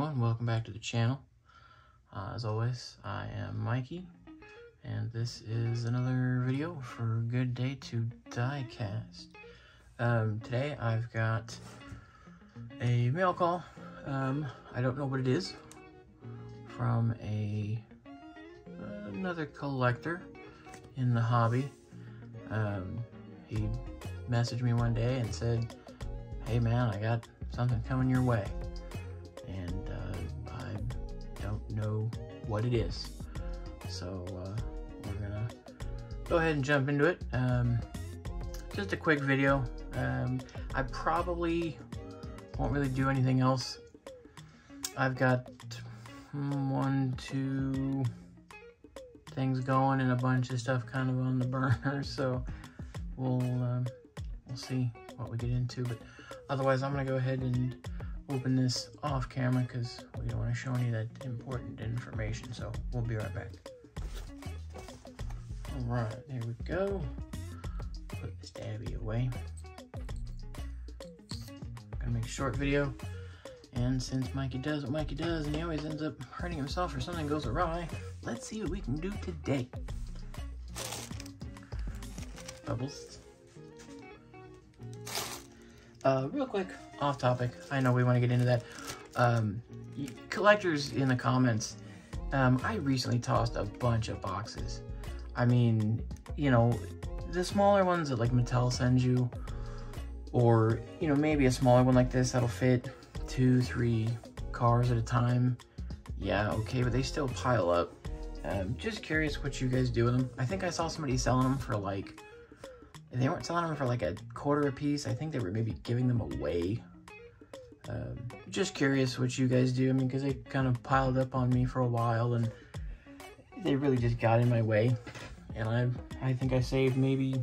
everyone, welcome back to the channel. As always, I am Mikey, and this is another video for Good Day to Diecast. Today I've got a mail call. I don't know what it is, from another collector in the hobby. He messaged me one day and said, "Hey man, I got something coming your way." And I don't know what it is. So we're gonna go ahead and jump into it. Just a quick video. I probably won't really do anything else. I've got 1, 2 things going and a bunch of stuff kind of on the burner, so we'll see what we get into. But otherwise, I'm gonna go ahead and open this off camera because we don't want to show any of that important information. So we'll be right back. All right, there we go. Put this dabby away. Gonna make a short video, and since Mikey does what Mikey does, and he always ends up hurting himself or something goes awry, let's see what we can do today. Bubbles. Real quick, off topic. I know we want to get into that. Collectors in the comments, I recently tossed a bunch of boxes. I mean, you know, the smaller ones that like Mattel sends you, or, you know, maybe a smaller one like this that'll fit 2, 3 cars at a time. Yeah, okay, but they still pile up. Just curious what you guys do with them. I think I saw somebody selling them for like, they weren't selling them for like $1/4 a piece. I think they were maybe giving them away. Just curious what you guys do. I mean, because they kind of piled up on me for a while, and they really just got in my way. And I think I saved maybe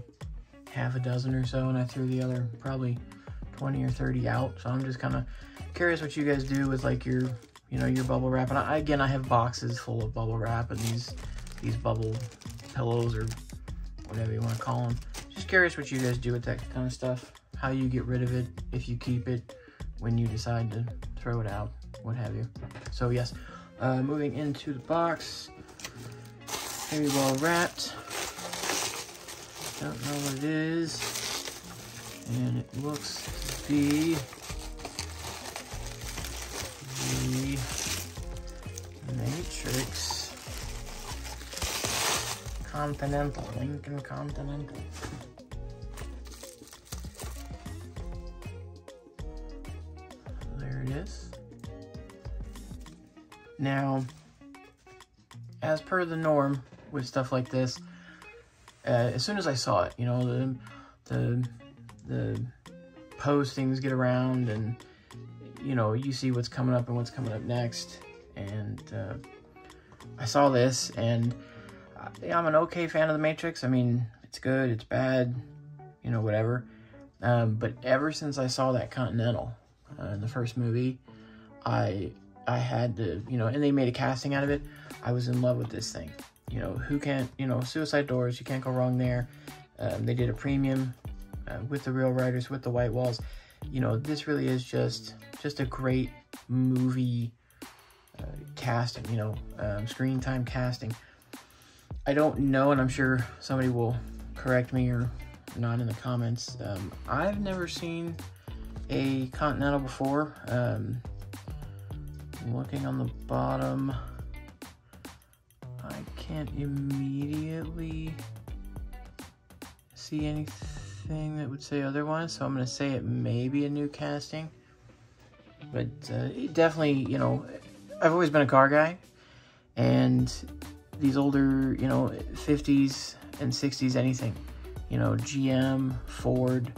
half a dozen or so, and I threw the other probably 20 or 30 out. So I'm just kind of curious what you guys do with like your, you know, your bubble wrap. And again, I have boxes full of bubble wrap and these bubble pillows or whatever you want to call them. Just curious what you guys do with that kind of stuff, how you get rid of it, if you keep it, when you decide to throw it out, what have you. So yes, moving into the box, very well wrapped. Don't know what it is, and it looks to be the Matrix Continental, Lincoln Continental. There it is. Now, as per the norm with stuff like this, as soon as I saw it, you know, the postings get around, and you know, you see what's coming up and what's coming up next, and I saw this, and I'm an okay fan of the Matrix. I mean, it's good, it's bad, you know, whatever. But ever since I saw that Continental in the first movie, I had to, you know, and they made a casting out of it. I was in love with this thing. You know, who can't, you know, suicide doors, you can't go wrong there. They did a premium with the real writers, with the white walls. You know, this really is just a great movie casting, you know, screen time casting. I don't know, and I'm sure somebody will correct me or not in the comments. I've never seen a Continental before. Looking on the bottom, I can't immediately see anything that would say otherwise, so I'm going to say it may be a new casting. But it definitely, you know, I've always been a car guy, and these older, you know, 50s and 60s, anything, you know, GM, Ford,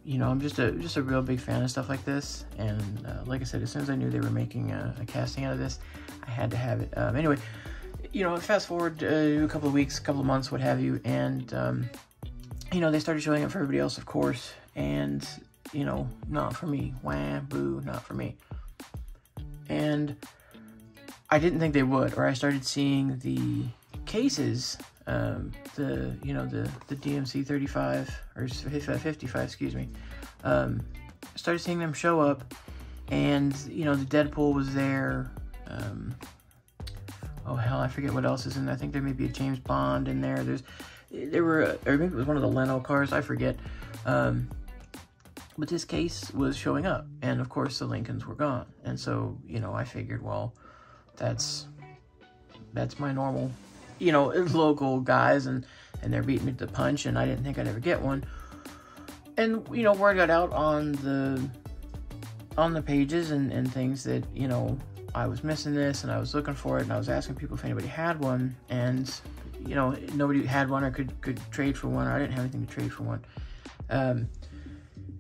you know, I'm just a real big fan of stuff like this. And like I said, as soon as I knew they were making a casting out of this, I had to have it. Anyway, you know, fast forward a couple of weeks, couple of months, what have you, and you know, they started showing it for everybody else, of course, and you know, not for me. Wah, boo, not for me. And I didn't think they would, or I started seeing the cases, you know, the DMC 35 or 55, excuse me. Started seeing them show up, And, you know, the Deadpool was there. Oh, hell, I forget what else is in there. I think there may be a James Bond in there. Or maybe it was one of the Leno cars. I forget. But this case was showing up. And, of course, the Lincolns were gone. And so, you know, I figured, well, that's my normal, you know, local guys. And they're beating me to the punch. And I didn't think I'd ever get one. And, you know, word got out on the pages and things that, you know, I was missing this and I was looking for it, and I was asking people if anybody had one, and, you know, nobody had one or could trade for one, or I didn't have anything to trade for one.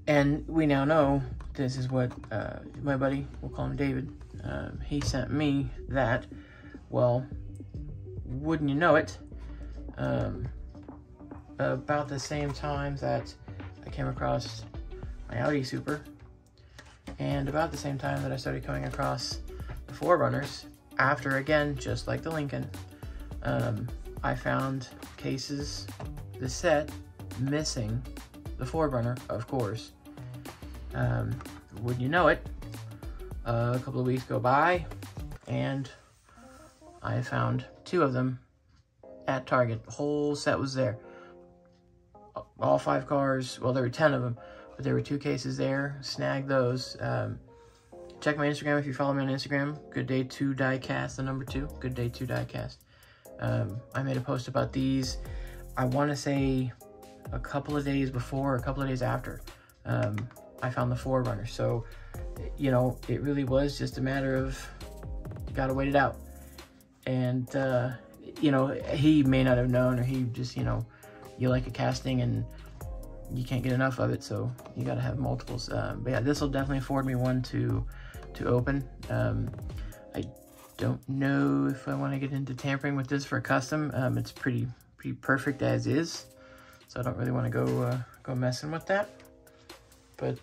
And we now know this is what my buddy, we'll call him David, he sent me that. Well, wouldn't you know it, about the same time that I came across my Audi Super, and about the same time that I started coming across the 4Runners, after, again, just like the Lincoln, I found cases, the set, missing the 4Runner, of course. Wouldn't you know it, a couple of weeks go by, and I found 2 of them at Target. The whole set was there. All 5 cars, well, there were 10 of them, but there were 2 cases there. Snagged those. Check my Instagram if you follow me on Instagram. Good Day 2 Diecast, the number 2. Good Day 2 Diecast. I made a post about these, I want to say a couple of days before, a couple of days after I found the 4Runner. So, you know, it really was just a matter of, you gotta wait it out. And, you know, he may not have known, or he just, you know, you like a casting and you can't get enough of it, so you gotta have multiples. But yeah, this will definitely afford me one to open. I don't know if I want to get into tampering with this for a custom. It's pretty perfect as is, so I don't really want to go messing with that. But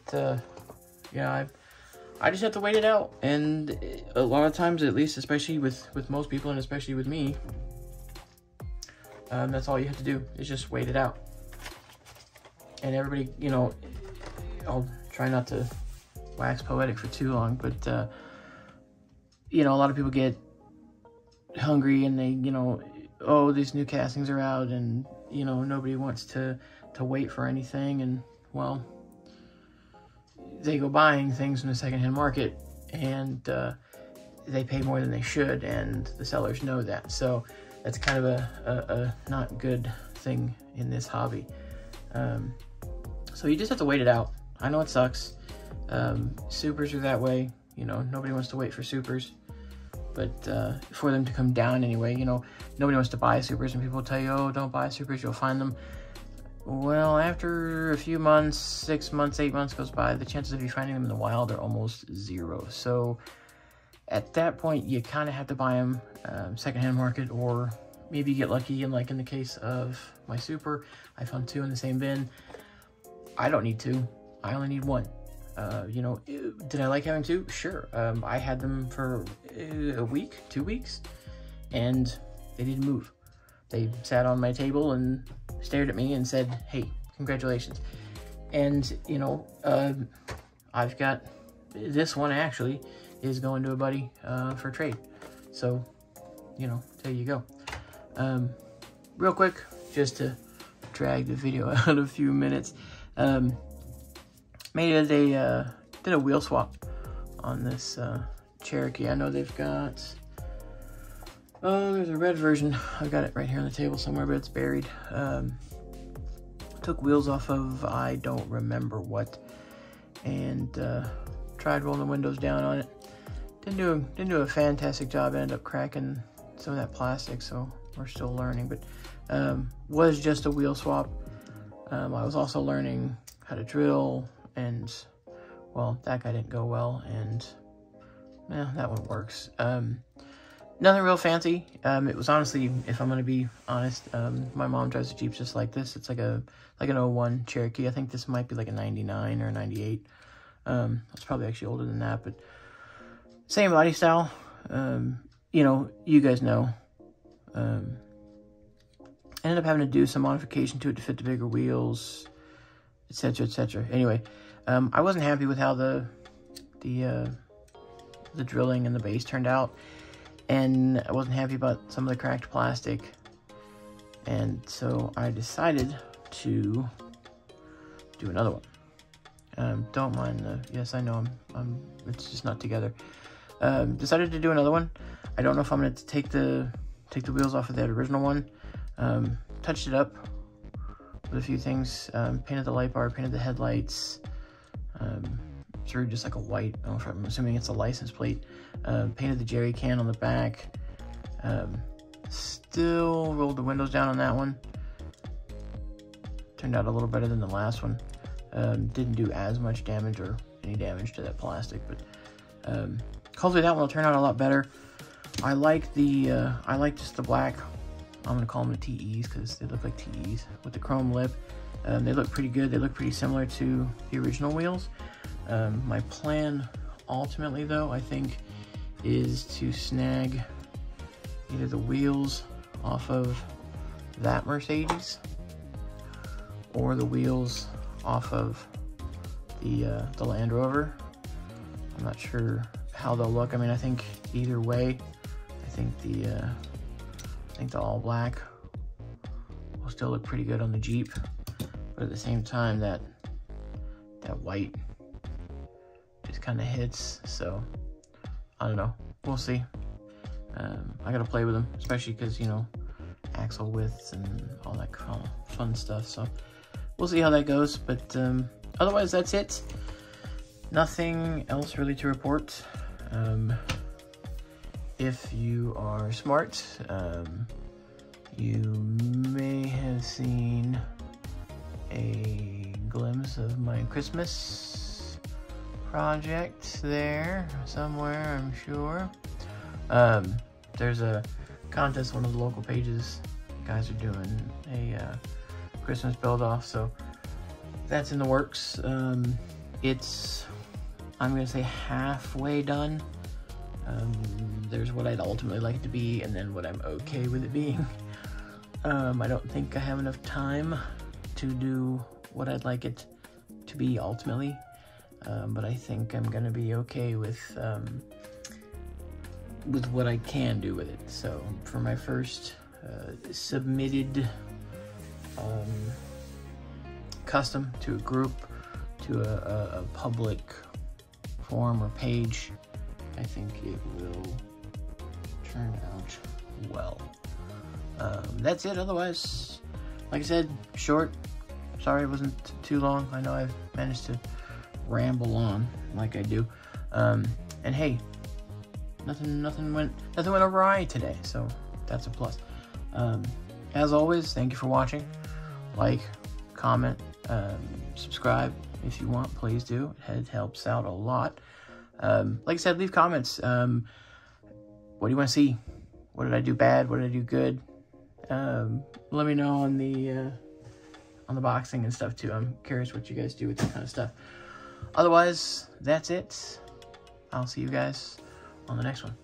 yeah, I just have to wait it out, and a lot of times, at least, especially with most people, and especially with me, that's all you have to do is just wait it out. And everybody, you know, I'll try not to wax poetic for too long, but you know, a lot of people get hungry and they, you know, oh, these new castings are out, and, you know, nobody wants to wait for anything, and, well, they go buying things from the secondhand market, and they pay more than they should, and the sellers know that. So that's kind of a not good thing in this hobby. So you just have to wait it out. I know it sucks. Supers are that way. You know, nobody wants to wait for supers, but for them to come down anyway, you know, nobody wants to buy supers, and people tell you, oh, don't buy supers, you'll find them. Well, after a few months, 6 months, 8 months goes by, the chances of you finding them in the wild are almost 0. So at that point, you kind of have to buy them secondhand market, or maybe get lucky. And like in the case of my Super, I found 2 in the same bin. I don't need 2. I only need 1. You know, did I like having 2? Sure. I had them for a week, 2 weeks, and they didn't move. They sat on my table and stared at me and said, hey, congratulations. And, you know, I've got this one, actually is going to a buddy for trade. So, you know, there you go. Real quick, just to drag the video out a few minutes, did a wheel swap on this Cherokee. I know they've got, oh, there's a red version. I've got it right here on the table somewhere, but it's buried. Took wheels off of, I don't remember what, and tried rolling the windows down on it. Didn't do a fantastic job. Ended up cracking some of that plastic, so we're still learning. But was just a wheel swap. I was also learning how to drill, and, well, that guy didn't go well, and yeah, that one works. Nothing real fancy. It was honestly, if I'm going to be honest, my mom drives a Jeep just like this. It's like an 01 Cherokee. I think this might be like a 99 or a 98. It's probably actually older than that, but same body style. You know, you guys know. Ended up having to do some modification to it to fit the bigger wheels, etc., etc. Anyway, I wasn't happy with how the the drilling and the base turned out, and I wasn't happy about some of the cracked plastic, and so I decided to do another one. Don't mind the, yes, I know it's just not together. Decided to do another one. I don't know if I'm going to take the wheels off of that original one. Touched it up with a few things. Painted the light bar, painted the headlights. Through just like a white, I'm assuming it's a license plate. Painted the jerry can on the back. Still rolled the windows down on that one. Turned out a little better than the last one. Didn't do as much damage or any damage to that plastic, but hopefully that one will turn out a lot better. I like just the black. I'm gonna call them the TEs because they look like TEs with the chrome lip. They look pretty good. They look pretty similar to the original wheels. My plan ultimately though, I think, is to snag either the wheels off of that Mercedes or the wheels off of the Land Rover. I'm not sure how they'll look. I mean, I think either way, I think the all black will still look pretty good on the Jeep, but at the same time, that white just kind of hits. So I don't know. We'll see. I gotta play with them, especially because, you know, axle widths and all that kind of fun stuff. So we'll see how that goes. But otherwise, that's it. Nothing else really to report. If you are smart, you may have seen a glimpse of my Christmas project there somewhere, I'm sure. There's a contest, one of the local pages, guys are doing a Christmas build-off, so that's in the works. It's, I'm gonna say, halfway done. There's what I'd ultimately like it to be, and then what I'm okay with it being. I don't think I have enough time to do what I'd like it to be ultimately, but I think I'm gonna be okay with what I can do with it. So for my first submitted custom to a group, to a public forum or page, I think it will turn out well. That's it. Otherwise, like I said, short. Sorry it wasn't too long. I know I've managed to ramble on like I do. And hey, nothing went awry today, so that's a plus. As always, thank you for watching. Like, comment, subscribe if you want, please do. It helps out a lot. Like I said, leave comments. What do you want to see? What did I do bad? What did I do good? Let me know on the boxing and stuff too. I'm curious what you guys do with that kind of stuff. Otherwise, that's it. I'll see you guys on the next one.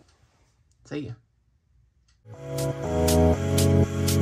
See ya.